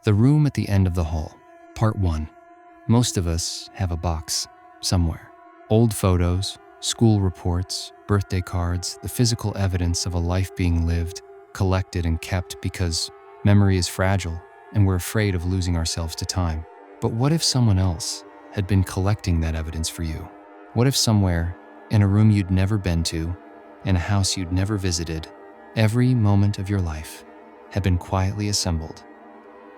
The room at the end of the hall. Part 1. Most of us have a box somewhere. Old photos, school reports, birthday cards, the physical evidence of a life being lived, collected and kept because memory is fragile and we're afraid of losing ourselves to time. But what if someone else had been collecting that evidence for you? What if somewhere, in a room you'd never been to, in a house you'd never visited, every moment of your life had been quietly assembled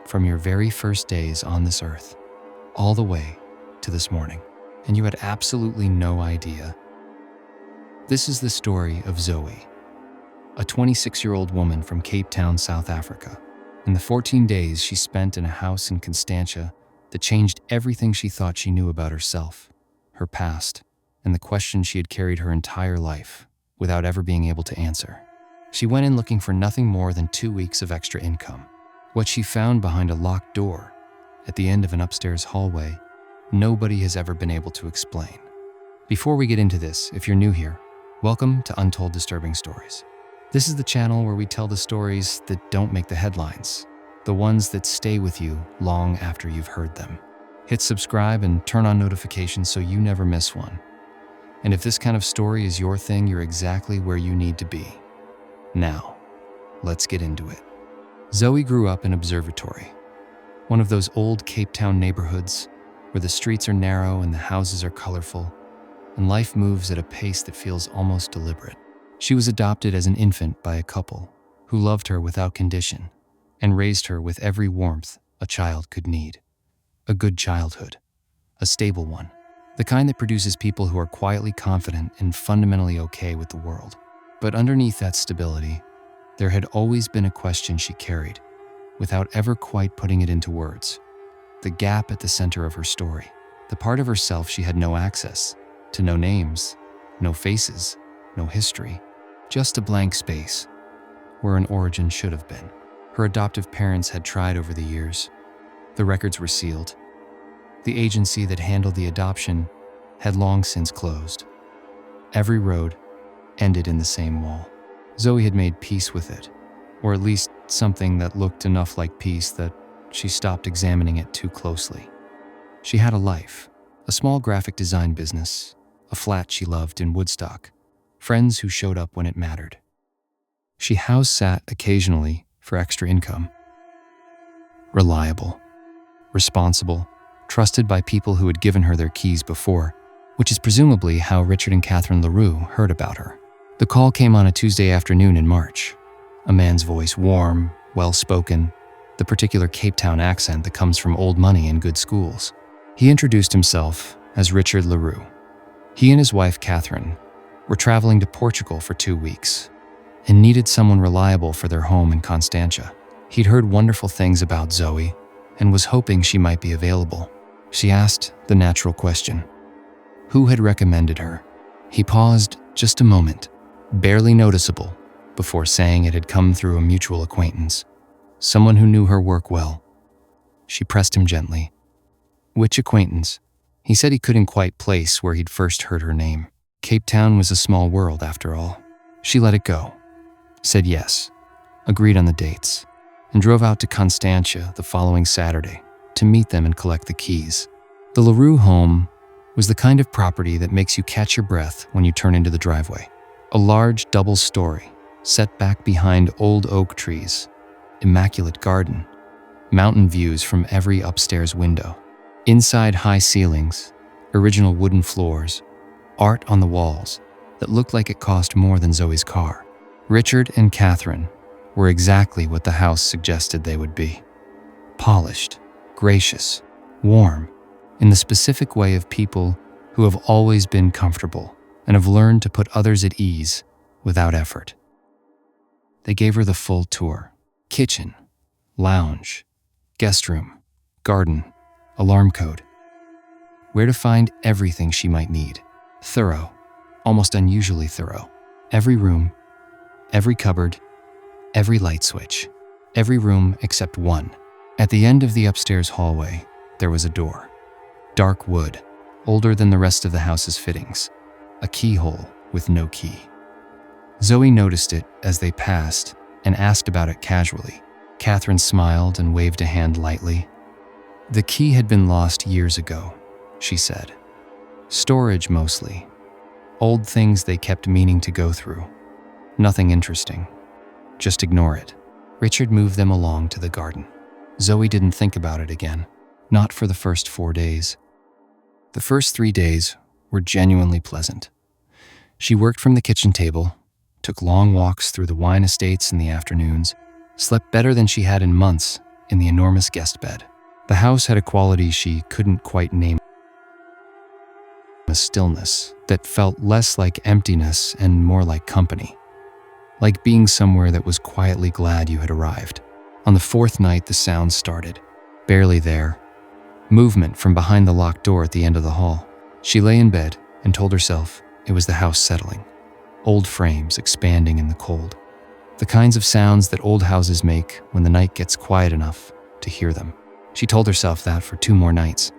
from your very first days on this earth, all the way to this morning, and you had absolutely no idea? This is the story of Zoe, a 26-year-old woman from Cape Town, South Africa. In the 14 days she spent in a house in Constantia that changed everything she thought she knew about herself, her past, and the questions she had carried her entire life without ever being able to answer. She went in looking for nothing more than 2 weeks of extra income. What she found behind a locked door at the end of an upstairs hallway, nobody has ever been able to explain. Before we get into this, if you're new here, welcome to Untold Disturbing Stories. This is the channel where we tell the stories that don't make the headlines, the ones that stay with you long after you've heard them. Hit subscribe and turn on notifications so you never miss one. And if this kind of story is your thing, you're exactly where you need to be. Now, let's get into it. Zoe grew up in Observatory, one of those old Cape Town neighborhoods where the streets are narrow and the houses are colorful, and life moves at a pace that feels almost deliberate. She was adopted as an infant by a couple who loved her without condition and raised her with every warmth a child could need. A good childhood, a stable one, the kind that produces people who are quietly confident and fundamentally okay with the world. But underneath that stability, there had always been a question she carried, without ever quite putting it into words. The gap at the center of her story, the part of herself she had no access to, no names, no faces, no history, just a blank space where an origin should have been. Her adoptive parents had tried over the years. The records were sealed. The agency that handled the adoption had long since closed. Every road ended in the same wall. Zoe had made peace with it, or at least something that looked enough like peace that she stopped examining it too closely. She had a life, a small graphic design business, a flat she loved in Woodstock, friends who showed up when it mattered. She house-sat occasionally for extra income. Reliable, responsible, trusted by people who had given her their keys before, which is presumably how Richard and Catherine LaRue heard about her. The call came on a Tuesday afternoon in March. A man's voice, warm, well-spoken, the particular Cape Town accent that comes from old money and good schools. He introduced himself as Richard LaRue. He and his wife, Catherine, were traveling to Portugal for 2 weeks and needed someone reliable for their home in Constantia. He'd heard wonderful things about Zoe and was hoping she might be available. She asked the natural question: who had recommended her? He paused just a moment, barely noticeable, before saying it had come through a mutual acquaintance, someone who knew her work well. She pressed him gently. Which acquaintance? He said he couldn't quite place where he'd first heard her name. Cape Town was a small world, after all. She let it go, said yes, agreed on the dates, and drove out to Constantia the following Saturday to meet them and collect the keys. The LaRue home was the kind of property that makes you catch your breath when you turn into the driveway. A large double-story, set back behind old oak trees, immaculate garden, mountain views from every upstairs window. Inside, high ceilings, original wooden floors, art on the walls that looked like it cost more than Zoe's car. Richard and Catherine were exactly what the house suggested they would be. Polished, gracious, warm, in the specific way of people who have always been comfortable and have learned to put others at ease without effort. They gave her the full tour: kitchen, lounge, guest room, garden, alarm code. Where to find everything she might need. Thorough, almost unusually thorough. Every room, every cupboard, every light switch, every room except one. At the end of the upstairs hallway, there was a door. Dark wood, older than the rest of the house's fittings. A keyhole with no key. Zoe noticed it as they passed and asked about it casually. Catherine smiled and waved a hand lightly. The key had been lost years ago, she said. Storage mostly. Old things they kept meaning to go through. Nothing interesting. Just ignore it. Richard moved them along to the garden. Zoe didn't think about it again. Not for the first 4 days. The first 3 days were genuinely pleasant. She worked from the kitchen table, took long walks through the wine estates in the afternoons, slept better than she had in months in the enormous guest bed. The house had a quality she couldn't quite name, a stillness that felt less like emptiness and more like company, like being somewhere that was quietly glad you had arrived. On the 4th night, the sounds started, barely there. Movement from behind the locked door at the end of the hall. She lay in bed and told herself it was the house settling, old frames expanding in the cold. The kinds of sounds that old houses make when the night gets quiet enough to hear them. She told herself that for 2 more nights.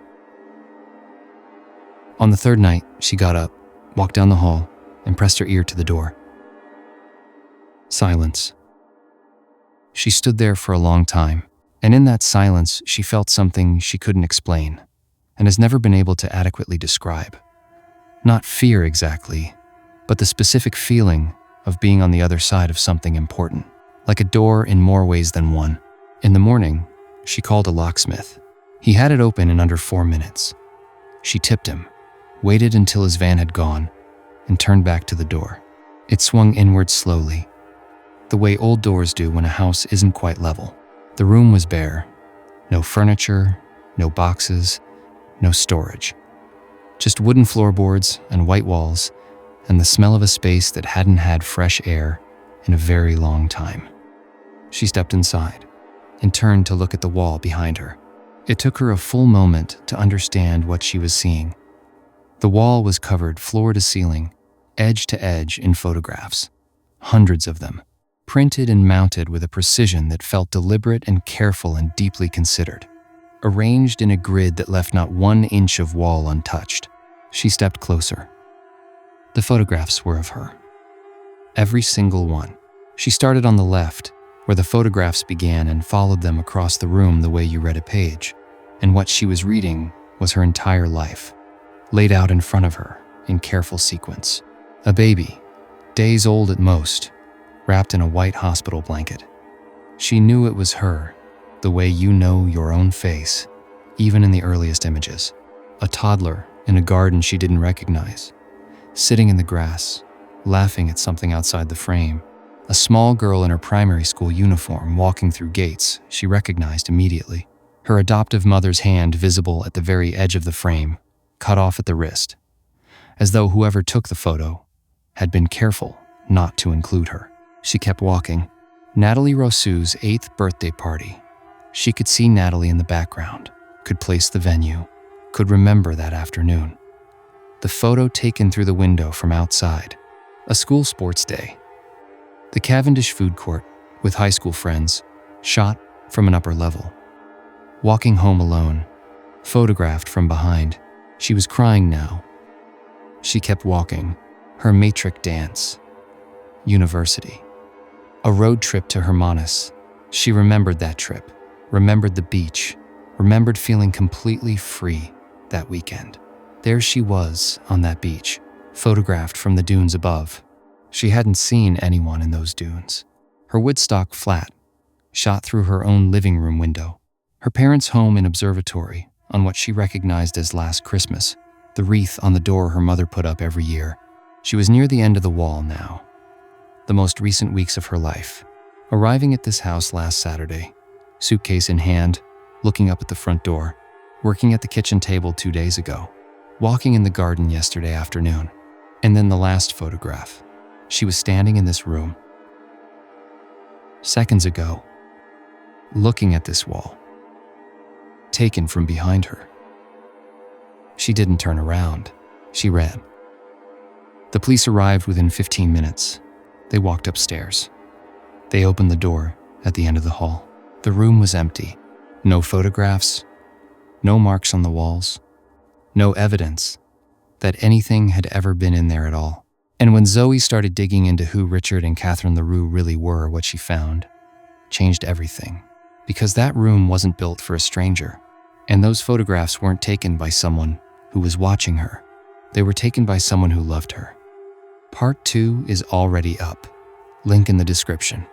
On the 3rd night, she got up, walked down the hall, and pressed her ear to the door. Silence. She stood there for a long time, and in that silence, she felt something she couldn't explain, and has never been able to adequately describe. Not fear exactly, but the specific feeling of being on the other side of something important, like a door in more ways than one. In the morning, she called a locksmith. He had it open in under 4 minutes. She tipped him, waited until his van had gone, and turned back to the door. It swung inward slowly, the way old doors do when a house isn't quite level. The room was bare. No furniture, no boxes, no storage. Just wooden floorboards and white walls, and the smell of a space that hadn't had fresh air in a very long time. She stepped inside and turned to look at the wall behind her. It took her a full moment to understand what she was seeing. The wall was covered floor to ceiling, edge to edge in photographs, hundreds of them, printed and mounted with a precision that felt deliberate and careful and deeply considered, arranged in a grid that left not 1 inch of wall untouched. She stepped closer. The photographs were of her. Every single one. She started on the left, where the photographs began, and followed them across the room the way you read a page, and what she was reading was her entire life, laid out in front of her in careful sequence. A baby, days old at most, wrapped in a white hospital blanket. She knew it was her, the way you know your own face, even in the earliest images. A toddler in a garden she didn't recognize, sitting in the grass, laughing at something outside the frame. A small girl in her primary school uniform walking through gates she recognized immediately. Her adoptive mother's hand visible at the very edge of the frame, cut off at the wrist, as though whoever took the photo had been careful not to include her. She kept walking. Natalie Rousseau's 8th birthday party. She could see Natalie in the background, could place the venue, could remember that afternoon. The photo taken through the window from outside. A school sports day. The Cavendish food court, with high school friends, shot from an upper level. Walking home alone, photographed from behind. She was crying now. She kept walking. Her matric dance. University. A road trip to Hermanus. She remembered that trip, remembered the beach, remembered feeling completely free that weekend. There she was on that beach, photographed from the dunes above. She hadn't seen anyone in those dunes. Her Woodstock flat, shot through her own living room window. Her parents' home in Observatory, on what she recognized as last Christmas, the wreath on the door her mother put up every year. She was near the end of the wall now. The most recent weeks of her life. Arriving at this house last Saturday, suitcase in hand, looking up at the front door, working at the kitchen table 2 days ago, walking in the garden yesterday afternoon, and then the last photograph. She was standing in this room, seconds ago, looking at this wall, taken from behind her. She didn't turn around. She ran. The police arrived within 15 minutes. They walked upstairs. They opened the door at the end of the hall. The room was empty. No photographs, no marks on the walls, no evidence that anything had ever been in there at all. And when Zoe started digging into who Richard and Catherine LaRue really were, what she found changed everything. Because that room wasn't built for a stranger, and those photographs weren't taken by someone who was watching her. They were taken by someone who loved her. Part 2 is already up, link in the description,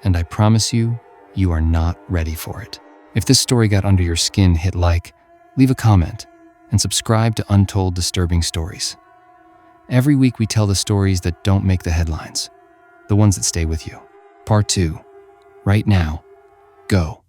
and I promise you, you are not ready for it. If this story got under your skin, hit like, leave a comment, and subscribe to Untold Disturbing Stories. Every week we tell the stories that don't make the headlines, the ones that stay with you. Part 2, right now, go.